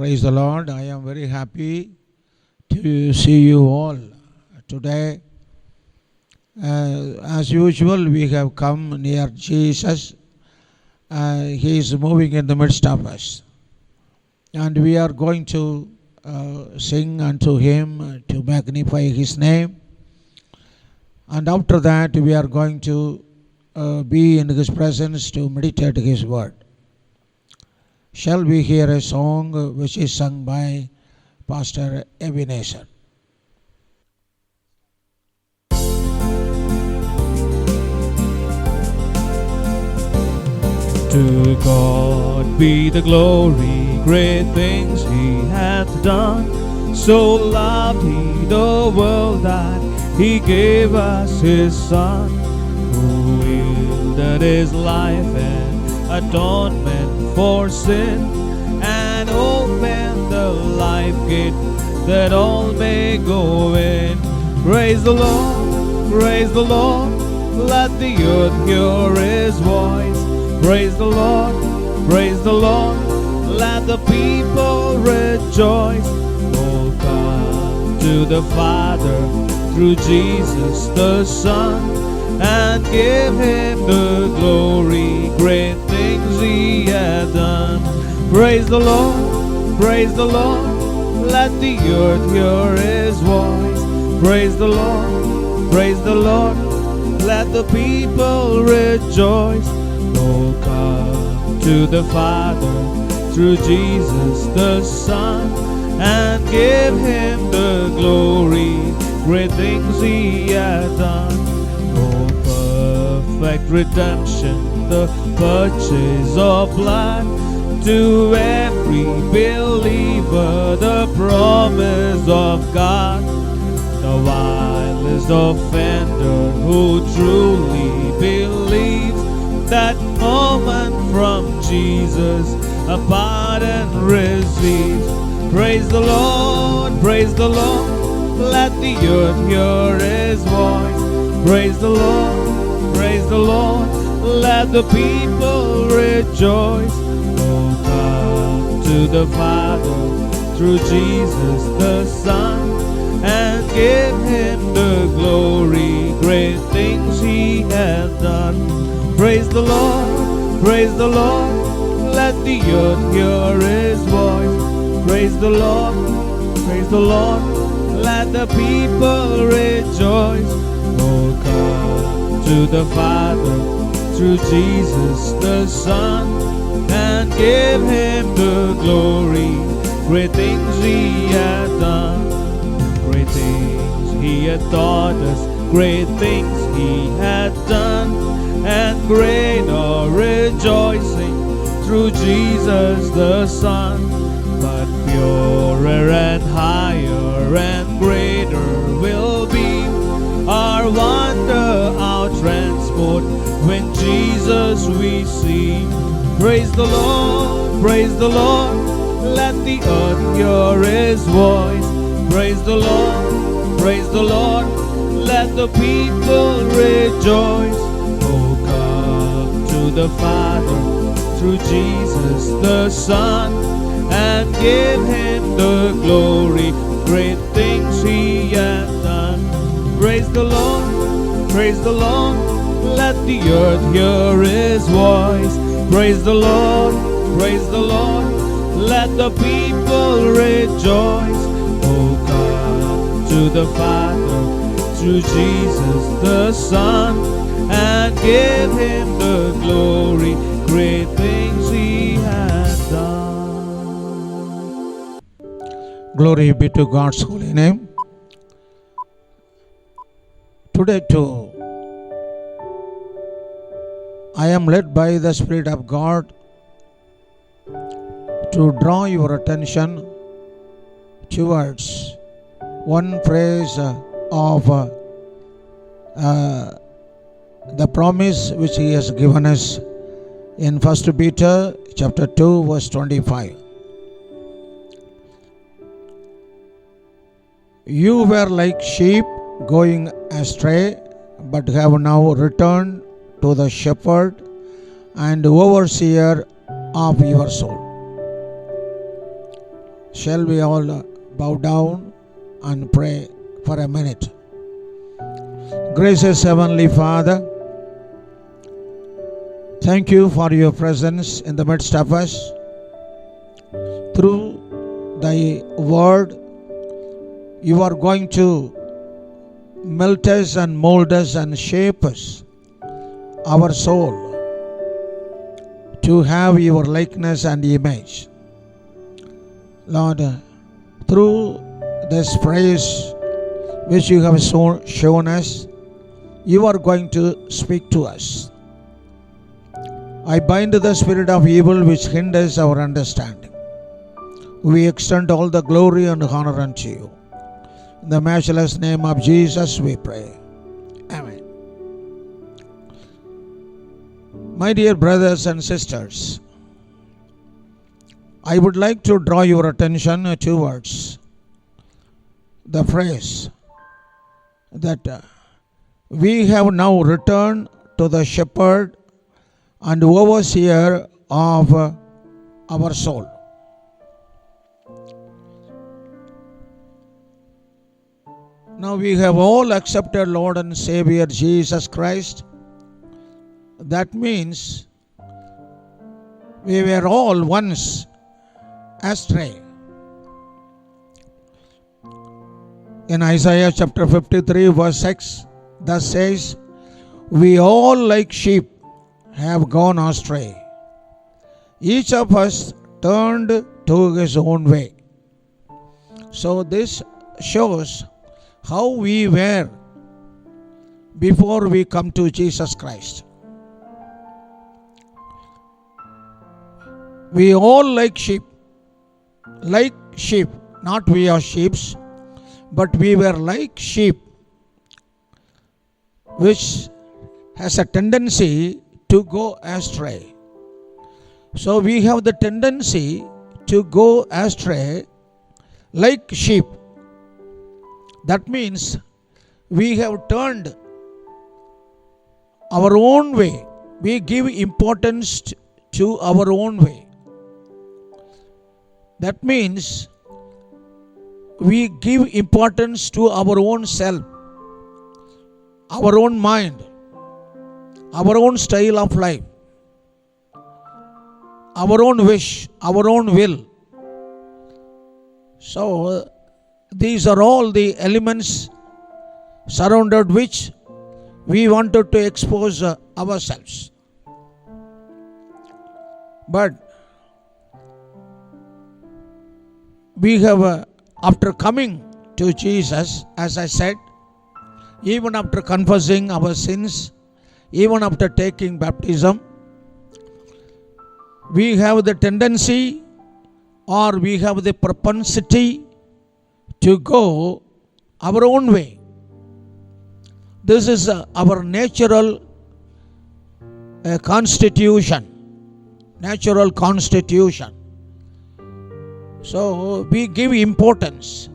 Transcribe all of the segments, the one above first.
Praise the Lord. I am very happy to see you all today. As usual, we have come near Jesus. He is moving in the midst of us. And we are going to sing unto Him to magnify His name. And after that, we are going to be in His presence to meditate His word. Shall we hear a song which is sung by Pastor Ebenezer? To God be the glory, great things He hath done. So loved He the world that He gave us His Son, who yielded His life and atonement for sin, and opened the life gate that all may go in. Praise the Lord, praise the Lord, let the earth hear His voice. Praise the Lord, let the people rejoice. Oh, come to the Father through Jesus the Son, and give Him the glory, great things He hath done. Praise the Lord, let the earth hear His voice. Praise the Lord, let the people rejoice. Oh, come to the Father through Jesus the Son, and give Him the glory, great things He hath done. Oh, perfect redemption, the purchase of blood, to every believer the promise of God. The vilest offender who truly believes, that moment from Jesus a pardon receives. Praise the Lord, let the earth hear His voice. Praise the Lord, let the people rejoice. Oh, come to the Father through Jesus the Son, and give Him the glory, great things He hath done. Praise the Lord, let the earth hear His voice. Praise the Lord, let the people rejoice. Oh, come to the Father through Jesus the Son, and give Him the glory, great things He hath done. Great things He hath taught us, great things He hath done, and great are rejoicing through Jesus the Son. But purer and higher and greater will be our wonder, our transport, when Jesus we see. Praise the Lord, let the earth hear His voice. Praise the Lord, let the people rejoice. Oh, come to the Father through Jesus the Son, and give Him the glory, great things He hath done. Praise the Lord, let the earth hear His voice. Praise the Lord, let the people rejoice. Oh, come to the Father through Jesus the Son, and give Him the glory, great things He hath done. Glory be to God's holy name. Today too, I am led by the Spirit of God to draw your attention towards one phrase of the promise which He has given us in 1 Peter chapter 2 verse 25. You were like sheep going astray, but have now returned to the shepherd and overseer of your soul. Shall we all bow down and pray for a minute? Gracious Heavenly Father, thank you for your presence in the midst of us. Through thy word, you are going to melt us and mold us and shape us, our soul, to have your likeness and image. Lord, through this praise which you have shown us, you are going to speak to us. I bind the spirit of evil which hinders our understanding. We extend all the glory and honor unto you. In the matchless name of Jesus we pray. Amen. My dear brothers and sisters, I would like to draw your attention towards the phrase that we have now returned to the shepherd and overseer of our soul. Now we have all accepted Lord and Savior Jesus Christ. That means we were all once astray. In Isaiah chapter 53 verse 6, thus says, we all like sheep have gone astray. Each of us turned to his own way. So this shows how we were before we come to Jesus Christ. We all like sheep, not we are sheep, but we were like sheep, which has a tendency to go astray. So we have the tendency to go astray like sheep. That means we have turned our own way. We give importance to our own way. That means we give importance to our own self, our own mind, our own style of life, our own wish, our own will. So these are all the elements surrounded which we wanted to expose ourselves. But we have, after coming to Jesus, as I said, even after confessing our sins, even after taking baptism, we have the tendency or we have the propensity to go our own way. This is our natural constitution. Natural constitution. So we give importance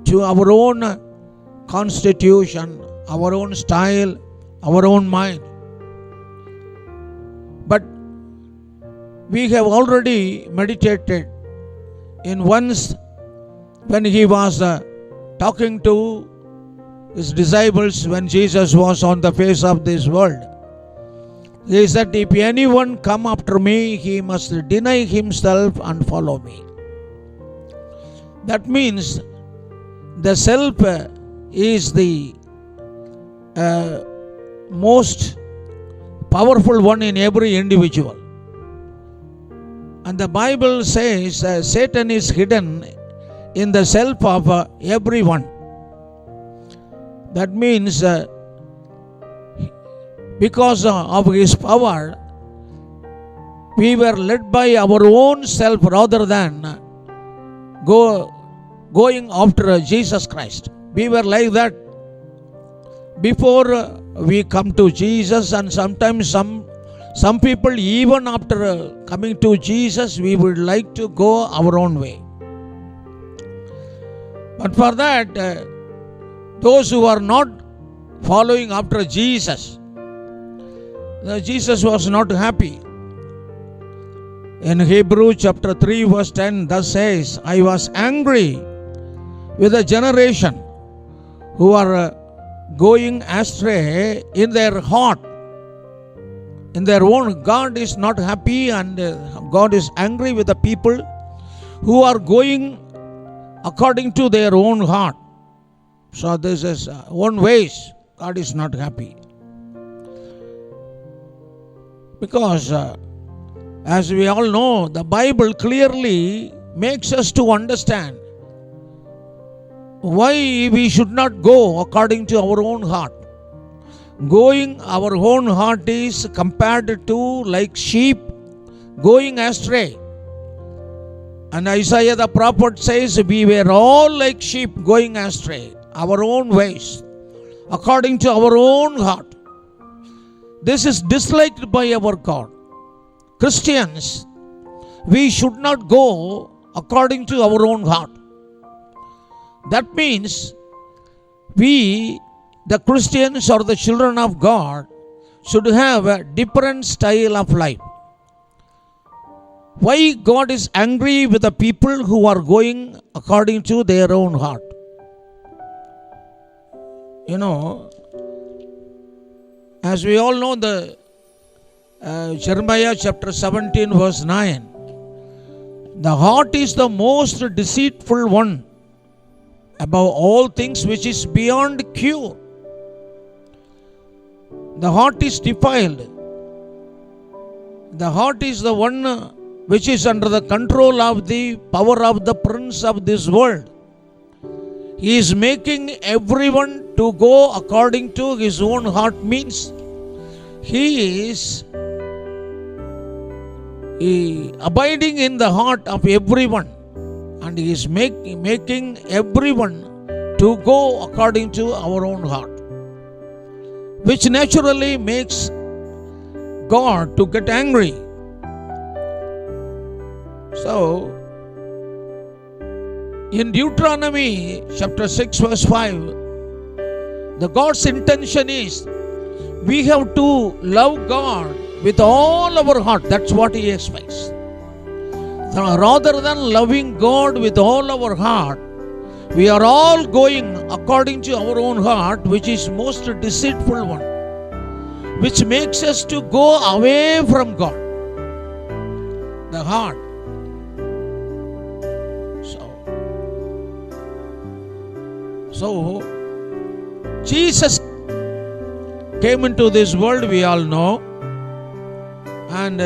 to our own constitution, our own style, our own mind. But we have already meditated in once when he was talking to his disciples when Jesus was on the face of this world. He said, if anyone come after me, he must deny himself and follow me. That means the self is the most powerful one in every individual. And the Bible says Satan is hidden in the self of everyone. That means because of his power, we were led by our own self rather than going after Jesus Christ. We were like that before we come to Jesus, and sometimes some people, even after coming to Jesus, we would like to go our own way. But for that, those who are not following after Jesus, Jesus was not happy. In Hebrew chapter 3 verse 10 thus says, I was angry with a generation who are going astray in their heart, in their own. God is not happy, and God is angry with the people who are going according to their own heart. So this is one ways God is not happy. Because as we all know, the Bible clearly makes us to understand why we should not go according to our own heart. Going our own heart is compared to like sheep going astray. And Isaiah the prophet says, we were all like sheep going astray, our own ways, according to our own heart. This is disliked by our God. Christians, we should not go according to our own heart. That means we, the Christians or the children of God, should have a different style of life. Why God is angry with the people who are going according to their own heart? You know, as we all know, the Jeremiah chapter 17 verse 9, the heart is the most deceitful one above all things, which is beyond cure. The heart is defiled. The heart is the one which is under the control of the power of the prince of this world. He is making everyone to go according to his own heart, means he is abiding in the heart of everyone, and he is making everyone to go according to our own heart, which naturally makes God to get angry. So, in Deuteronomy chapter 6 verse 5, the God's intention is we have to love God with all our heart. That's what He expects. Rather than loving God with all our heart, we are all going according to our own heart, which is most deceitful one, which makes us to go away from God. The heart. So Jesus came into this world, we all know, and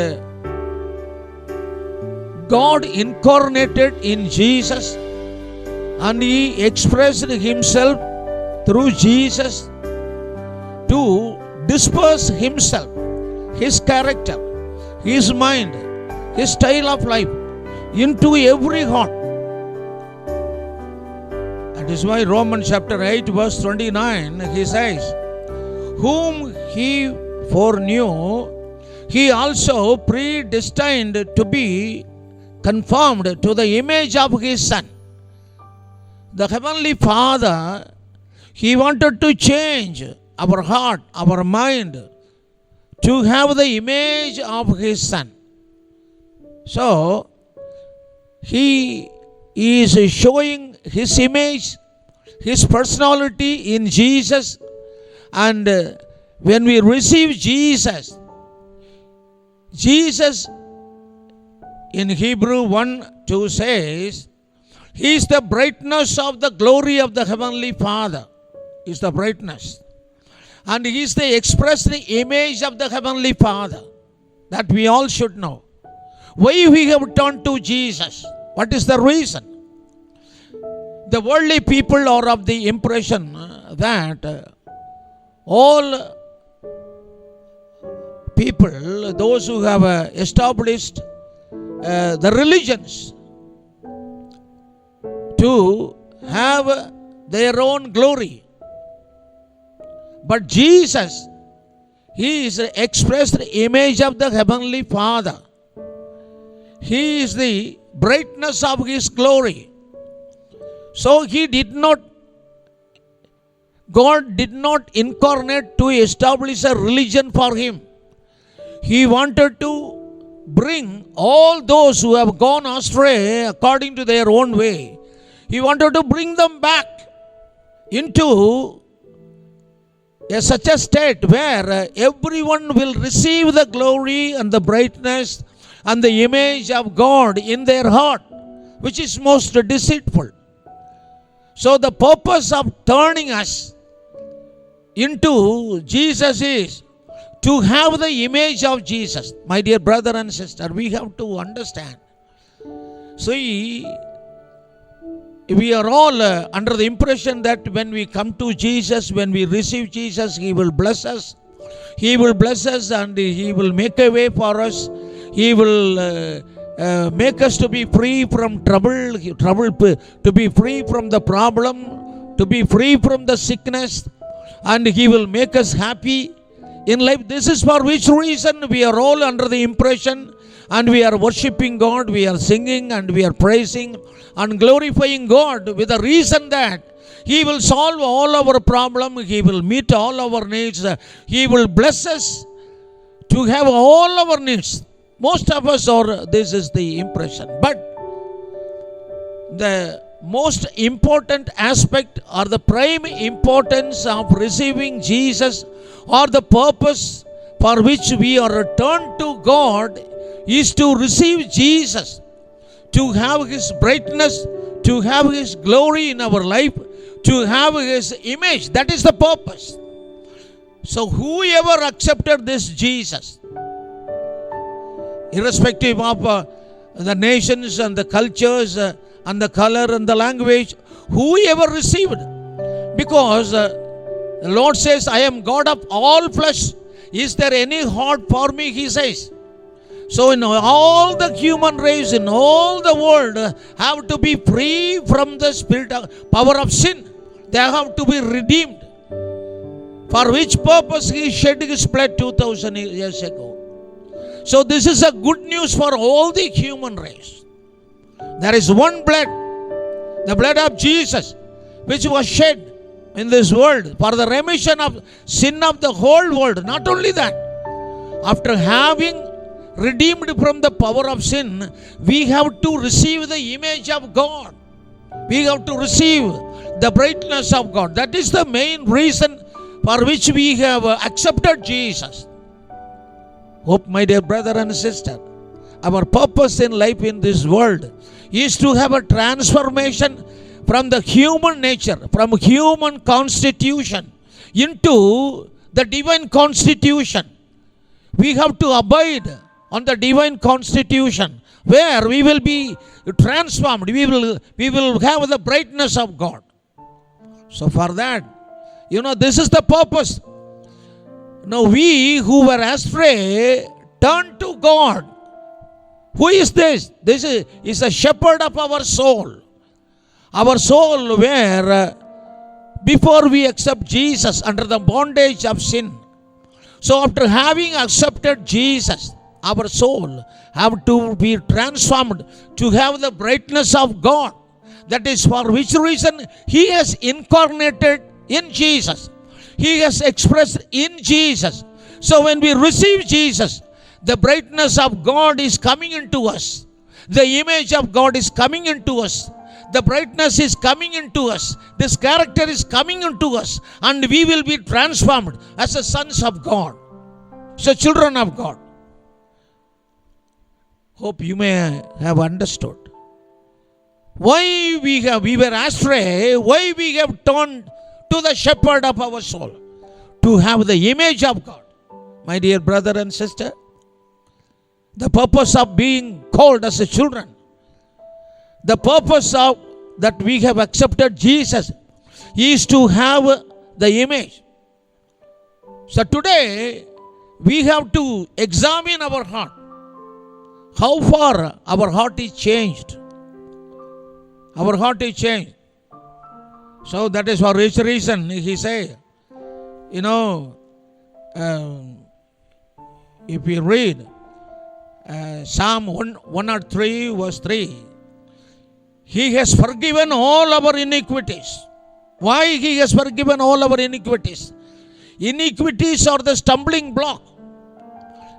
God incarnated in Jesus, and He expressed Himself through Jesus to disperse Himself, His character, His mind, His style of life into every heart. That is why Romans chapter 8 verse 29, He says, whom He foreknew, He also predestined to be conformed to the image of His Son. The Heavenly Father, He wanted to change our heart, our mind, to have the image of His Son. So, He is showing His image, His personality in Jesus. And when we receive Jesus in Hebrew 1:2 says, He is the brightness of the glory of the Heavenly Father. He is the brightness. And He is the expressed image of the Heavenly Father. That we all should know. Why we have turned to Jesus? What is the reason? The worldly people are of the impression that all people, those who have established the religions to have their own glory. But Jesus, He is the expressed image of the Heavenly Father. He is the brightness of His glory. So God did not incarnate to establish a religion for Him. He wanted to bring all those who have gone astray according to their own way. He wanted to bring them back into such a state where everyone will receive the glory and the brightness and the image of God in their heart, which is most deceitful. So the purpose of turning us into Jesus is to have the image of Jesus. My dear brother and sister, we have to understand. See, we are all under the impression that when we come to Jesus, when we receive Jesus, He will bless us. He will bless us and He will make a way for us. He will make us to be free from trouble, to be free from the problem, to be free from the sickness, and He will make us happy in life. This is for which reason we are all under the impression, and we are worshiping God, we are singing and we are praising and glorifying God with the reason that He will solve all our problems, He will meet all our needs, He will bless us to have all our needs. Most of us are, this is the impression. But the most important aspect or the prime importance of receiving Jesus, or the purpose for which we are returned to God, is to receive Jesus, to have His brightness, to have His glory in our life, to have His image. That is the purpose. So whoever accepted this Jesus, irrespective of the nations and the cultures and the color and the language, whoever received, because the Lord says, I am God of all flesh. Is there any hard for me? He says. So in all the human race, in all the world, have to be free from the spirit of power of sin. They have to be redeemed. For which purpose He shed His blood 2000 years ago. So this is a good news for all the human race. There is one blood, the blood of Jesus, which was shed in this world for the remission of sin of the whole world. Not only that, after having redeemed from the power of sin, we have to receive the image of God. We have to receive the brightness of God. That is the main reason for which we have accepted Jesus. Hope, my dear brother and sister, our purpose in life in this world is to have a transformation from the human nature, from human constitution into the divine constitution. We have to abide on the divine constitution, where we will be transformed. We will have the brightness of God. So for that, this is the purpose. Now we who were astray turn to God. Who is this? This is a shepherd of our soul. Our soul were, before we accept Jesus, under the bondage of sin. So after having accepted Jesus, our soul have to be transformed to have the brightness of God. That is for which reason He has incarnated in Jesus. He has expressed in Jesus. So when we receive Jesus, the brightness of God is coming into us. The image of God is coming into us. The brightness is coming into us. This character is coming into us. And we will be transformed as the sons of God. So children of God. Hope you may have understood. Why we were astray, why we have turned to the shepherd of our soul, to have the image of God. My dear brother and sister, the purpose of being called as a children, the purpose of that we have accepted Jesus is to have the image. So today we have to examine our heart. How far our heart is changed. Our heart is changed. So that is for which reason He say, if we read Psalm 103 verse 3, He has forgiven all our iniquities. Why He has forgiven all our iniquities? Iniquities are the stumbling block.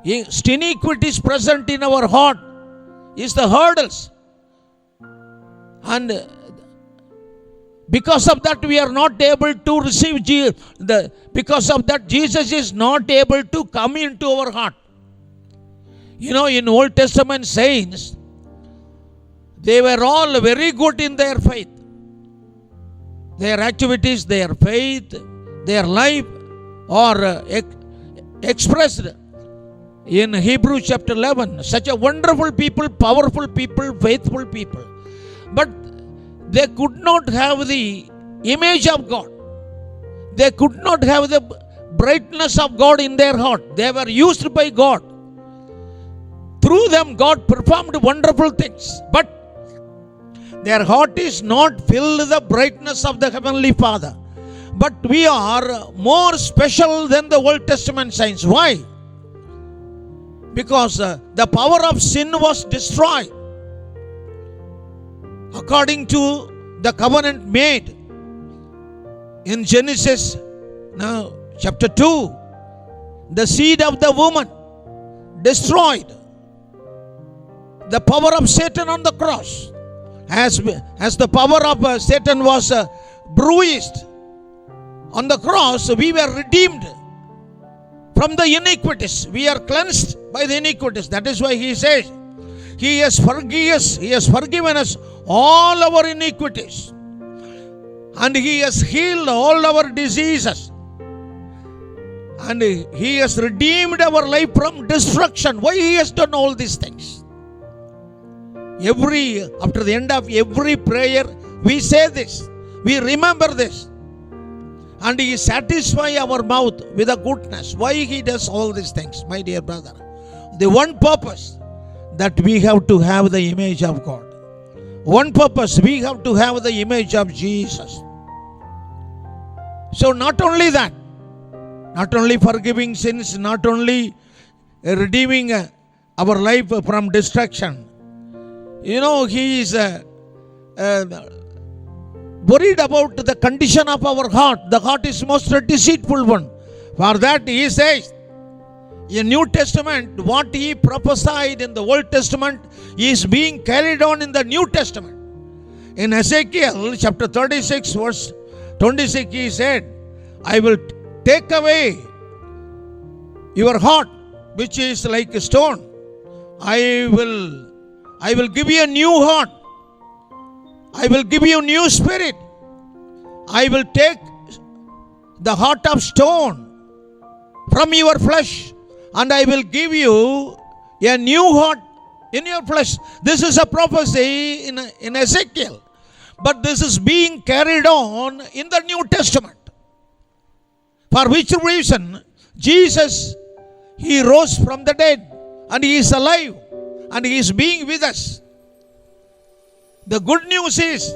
iniquities present in our heart is the hurdles. And because of that, we are not able to receive because of that, Jesus is not able to come into our heart. In Old Testament saints, they were all very good in their faith. Their activities, their faith, their life are expressed in Hebrews chapter 11. Such a wonderful people, powerful people, faithful people. But they could not have the image of God. They could not have the brightness of God in their heart. They were used by God. Through them, God performed wonderful things. But their heart is not filled with the brightness of the Heavenly Father. But we are more special than the Old Testament saints. Why? Because the power of sin was destroyed. According to the covenant made in Genesis chapter 2, the seed of the woman destroyed the power of Satan on the cross. As the power of Satan was bruised on the cross, we were redeemed from the iniquities. We are cleansed by the iniquities. That is why he says, He has forgiven us all our iniquities. And He has healed all our diseases. And He has redeemed our life from destruction. Why He has done all these things? After the end of every prayer, we say this. We remember this. And He satisfies our mouth with a goodness. Why He does all these things, my dear brother? The one purpose, that we have to have the image of God. One purpose, we have to have the image of Jesus. So not only that, not only forgiving sins, not only redeeming our life from destruction. He is worried about the condition of our heart. The heart is most deceitful one. For that He says, in New Testament, what He prophesied in the Old Testament is being carried on in the New Testament. In Ezekiel chapter 36 verse 26, He said, I will take away your heart, which is like a stone. I will give you a new heart. I will give you a new spirit. I will take the heart of stone from your flesh, and I will give you a new heart in your flesh. This is a prophecy in Ezekiel. But this is being carried on in the New Testament. For which reason, Jesus, He rose from the dead, and He is alive, and He is being with us. The good news is,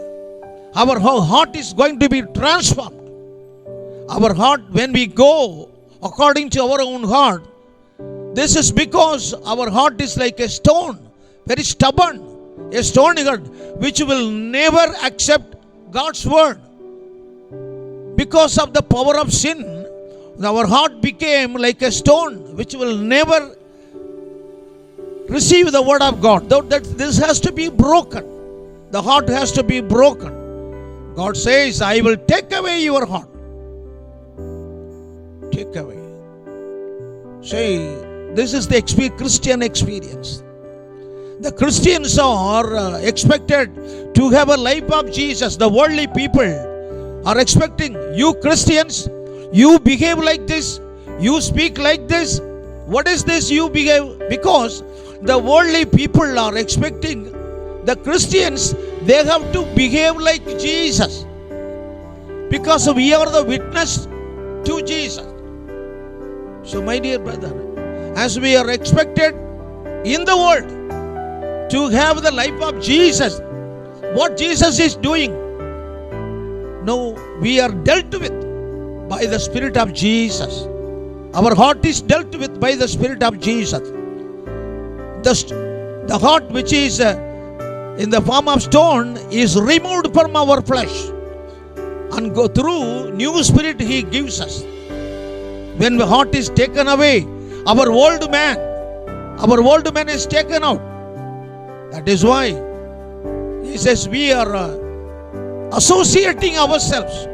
our heart is going to be transformed. Our heart, when we go according to our own heart, this is because our heart is like a stone, very stubborn, a stone heart, which will never accept God's word. Because of the power of sin, our heart became like a stone, which will never receive the word of God. This has to be broken. The heart has to be broken. God says, I will take away your heart. Take away. Say, this is the Christian experience. The Christians are expected to have a life of Jesus. The worldly people are expecting, you Christians, you behave like this, you speak like this. What is this you behave? Because the worldly people are expecting the Christians, they have to behave like Jesus. Because we are the witness to Jesus. So my dear brother, as we are expected in the world to have the life of Jesus, what Jesus is doing, no, we are dealt with by the Spirit of Jesus. Our heart is dealt with by the Spirit of Jesus. The heart which is in the form of stone is removed from our flesh, and go through new spirit He gives us. When the heart is taken away, our old man, Our old man is taken out. That is why he says we are associating ourselves.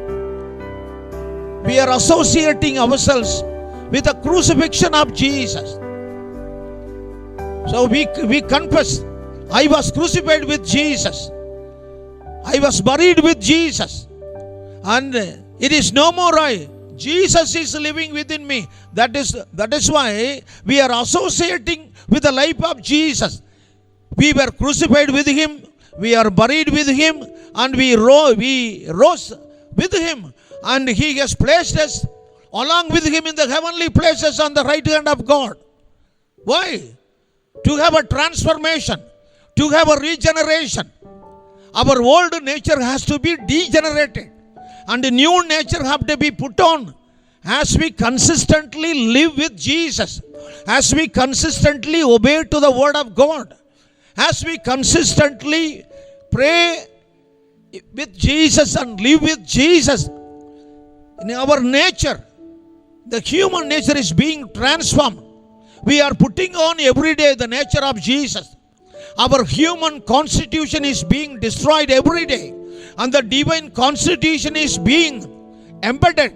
We are associating ourselves with the crucifixion of Jesus. So we confess, I was crucified with Jesus. I was buried with Jesus. And it is no more I. Jesus is living within me. That is why we are associating with the life of Jesus. We were crucified with him. We are buried with him. And we rose with him. And he has placed us along with him in the heavenly places on the right hand of God. Why? To have a transformation, to have a regeneration. Our old nature has to be degenerated and the new nature have to be put on as we consistently live with Jesus, as we consistently obey to the word of God, as we consistently pray with Jesus and live with Jesus. In our nature, the human nature is being transformed. We are putting on every day the nature of Jesus. Our human constitution is being destroyed every day, and the divine constitution is being embedded,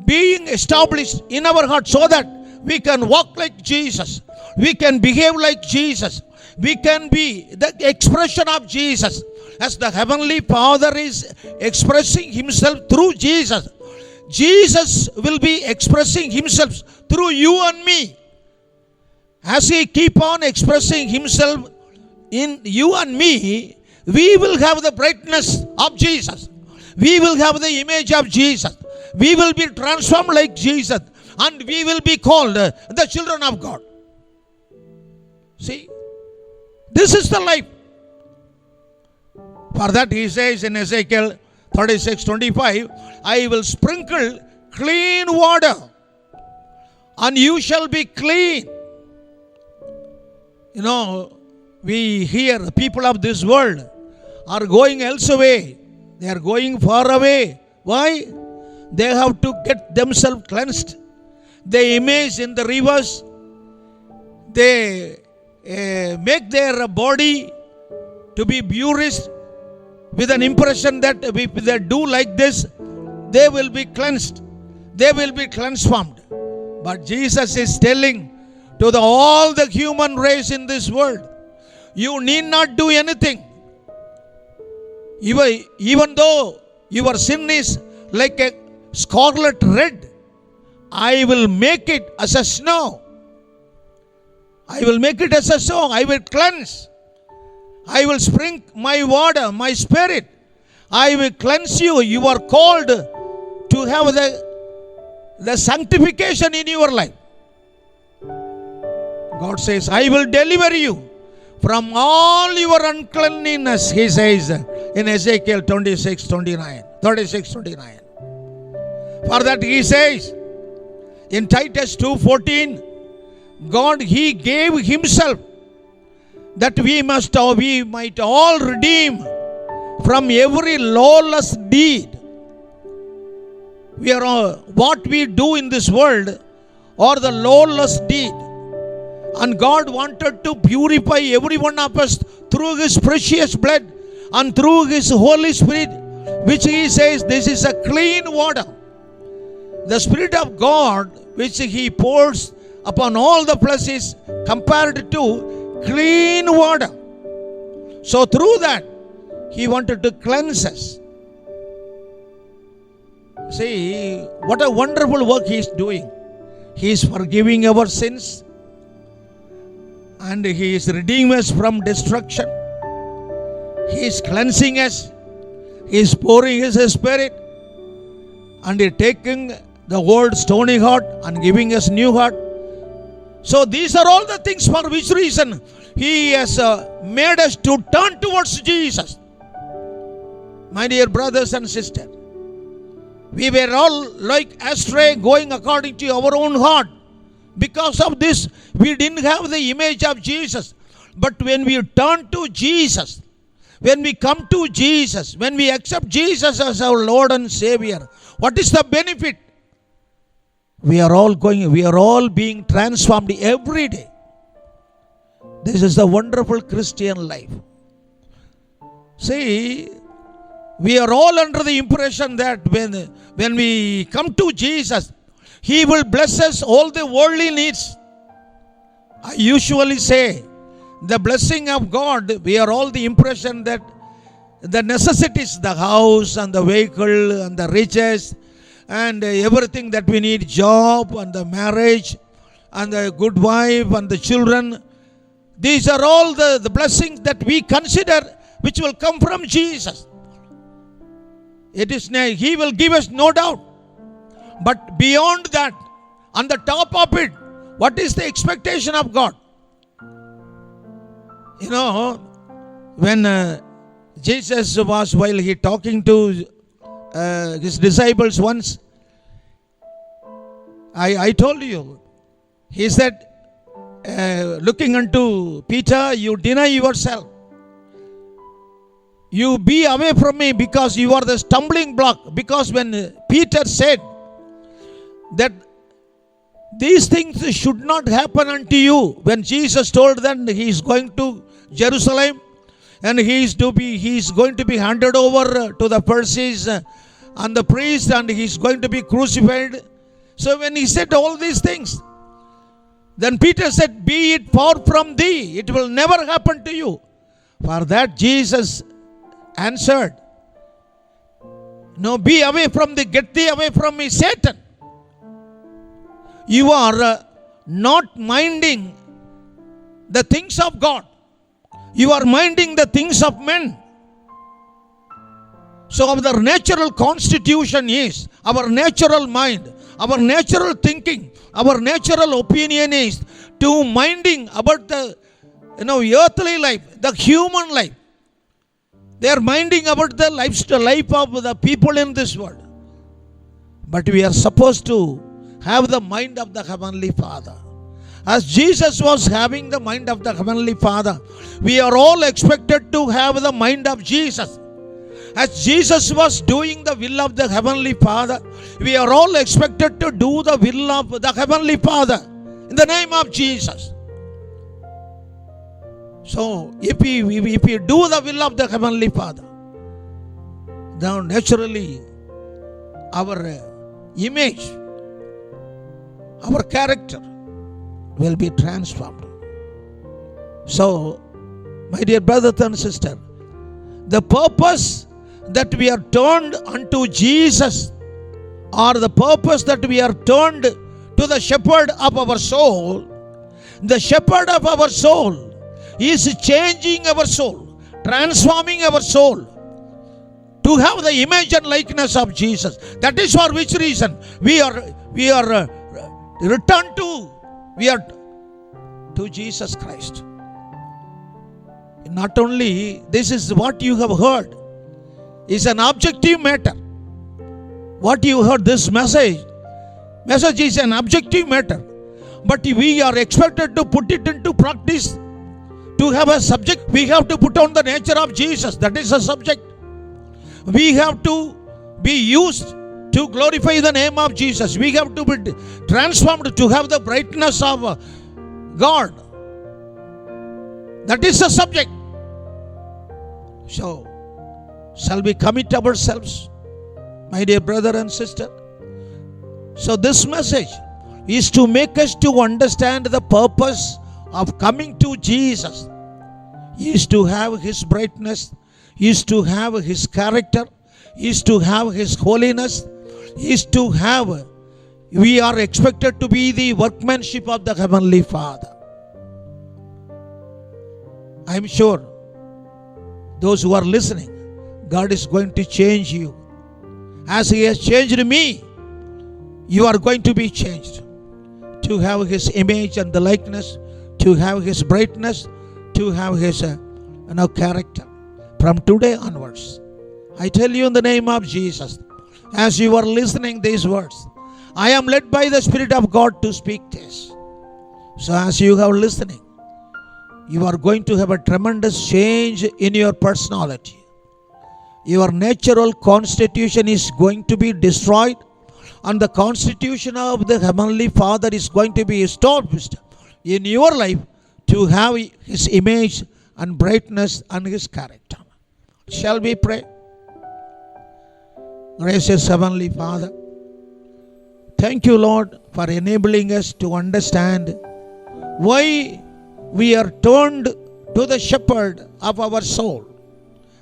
being established in our heart, so that we can walk like Jesus, we can behave like Jesus, we can be the expression of Jesus, as the Heavenly Father is expressing himself through Jesus. Jesus will be expressing himself through you and me. As he keep on expressing himself in you and me, we will have the brightness of Jesus. We will have the image of Jesus. We will be transformed like Jesus. And we will be called the children of God. See, this is the life. For that he says in Ezekiel 36:25, I will sprinkle clean water and you shall be clean. You know, we hear the people of this world are going elsewhere. They are going far away. Why? They have to get themselves cleansed. They immerse in the rivers. They make their body to be purest with an impression that if they do like this, they will be cleansed. They will be transformed. But Jesus is telling to all the human race in this world, you need not do anything. Even though your sin is like a scarlet red, I will make it as a snow. I will make it as a snow. I will cleanse. I will sprinkle my water, my spirit. I will cleanse you. You are called to have the sanctification in your life. God says, I will deliver you from all your uncleanness, he says in Ezekiel 36:29. For that he says in Titus 2:14, God, he gave himself that we might all redeem from every lawless deed. What we do in this world or the lawless deed. And God wanted to purify every one of us through his precious blood and through his Holy Spirit, which he says this is a clean water. The Spirit of God which he pours upon all the flesh is compared to clean water. So through that, he wanted to cleanse us. See, what a wonderful work he is doing. He is forgiving our sins. And he is redeeming us from destruction. He is cleansing us. He is pouring his spirit. And he is taking the old stony heart and giving us new heart. So these are all the things for which reason he has made us to turn towards Jesus. My dear brothers and sisters, we were all like astray, going according to our own heart. Because of this, we didn't have the image of Jesus. But when we turn to Jesus, when we come to Jesus, when we accept Jesus as our Lord and Savior, what is the benefit? We are all being transformed every day. This is the wonderful Christian life. See, we are all under the impression that when we come to Jesus, He will bless us all the worldly needs. I usually say, the blessing of God, we are all the impression that the necessities, the house and the vehicle and the riches and everything that we need, job and the marriage and the good wife and the children, these are all the blessings that we consider which will come from Jesus. He will give us, no doubt. But beyond that, on the top of it, what is the expectation of God? You know, when Jesus was, while he talking to his disciples once, I told you, he said, looking unto Peter, you deny yourself. You be away from me because you are the stumbling block. Because when Peter said that these things should not happen unto you, when Jesus told them he is going to Jerusalem and he is going to be handed over to the Pharisees and the priests, and he is going to be crucified. So when he said all these things, then Peter said, be it far from thee, it will never happen to you. For that Jesus answered, no, be away from thee, get thee away from me, Satan. You are not minding the things of God. You are minding the things of men. So our natural constitution is, our natural mind, our natural thinking, our natural opinion is to minding about the earthly life, the human life. They are minding about the life of the people in this world. But we are supposed to have the mind of the Heavenly Father. As Jesus was having the mind of the Heavenly Father, we are all expected to have the mind of Jesus. As Jesus was doing the will of the Heavenly Father, we are all expected to do the will of the Heavenly Father in the name of Jesus. So, if we do the will of the Heavenly Father, then naturally our image, our character will be transformed. So, my dear brothers and sisters, the purpose that we are turned unto Jesus, or the purpose that we are turned to the shepherd of our soul, the shepherd of our soul is changing our soul, transforming our soul to have the image and likeness of Jesus. That is for which reason we are returned to Jesus Christ. Not only this is what you have heard, is an objective matter. What you heard, this message is an objective matter. But we are expected to put it into practice. To have a subject, we have to put on the nature of Jesus. That is a subject. We have to be used to glorify the name of Jesus. We have to be transformed to have the brightness of God. That is the subject. So, shall we commit ourselves, my dear brother and sister? So this message is to make us to understand the purpose of coming to Jesus. Is to have His brightness, is to have His character, is to have His holiness, is to have, we are expected to be the workmanship of the Heavenly Father. I am sure those who are listening, God is going to change you. As He has changed me, you are going to be changed to have His image and the likeness, to have His brightness, to have His character. From today onwards, I tell you in the name of Jesus, as you are listening these words, I am led by the Spirit of God to speak this. So as you are listening, you are going to have a tremendous change in your personality. Your natural constitution is going to be destroyed, and the constitution of the Heavenly Father is going to be established in your life to have His image and brightness and His character. Shall we pray? Gracious Heavenly Father, thank you, Lord, for enabling us to understand why we are turned to the shepherd of our soul.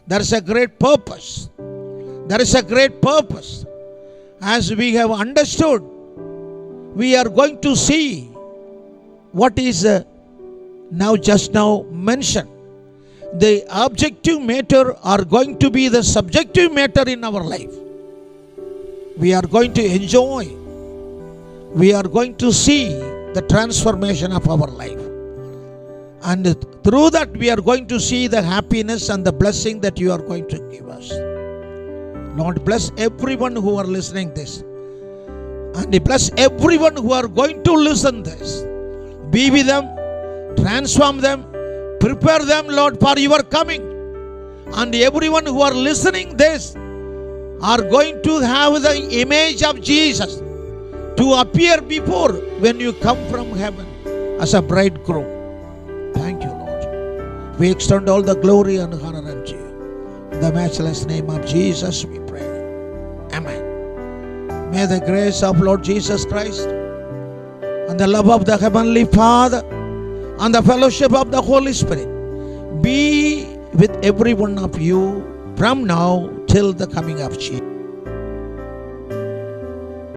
There is a great purpose. There is a great purpose. As we have understood, we are going to see what is just now mentioned. The objective matter are going to be the subjective matter in our life. We are going to enjoy. We are going to see the transformation of our life. And through that we are going to see the happiness and the blessing that you are going to give us. Lord, bless everyone who are listening this. And bless everyone who are going to listen this. Be with them, transform them, prepare them, Lord, for your coming. And everyone who are listening this are going to have the image of Jesus to appear before when you come from heaven as a bridegroom. Thank you, Lord. We extend all the glory and honor unto you. In the matchless name of Jesus we pray. Amen. May the grace of Lord Jesus Christ and the love of the Heavenly Father and the fellowship of the Holy Spirit be with every one of you from now till the coming of Jesus.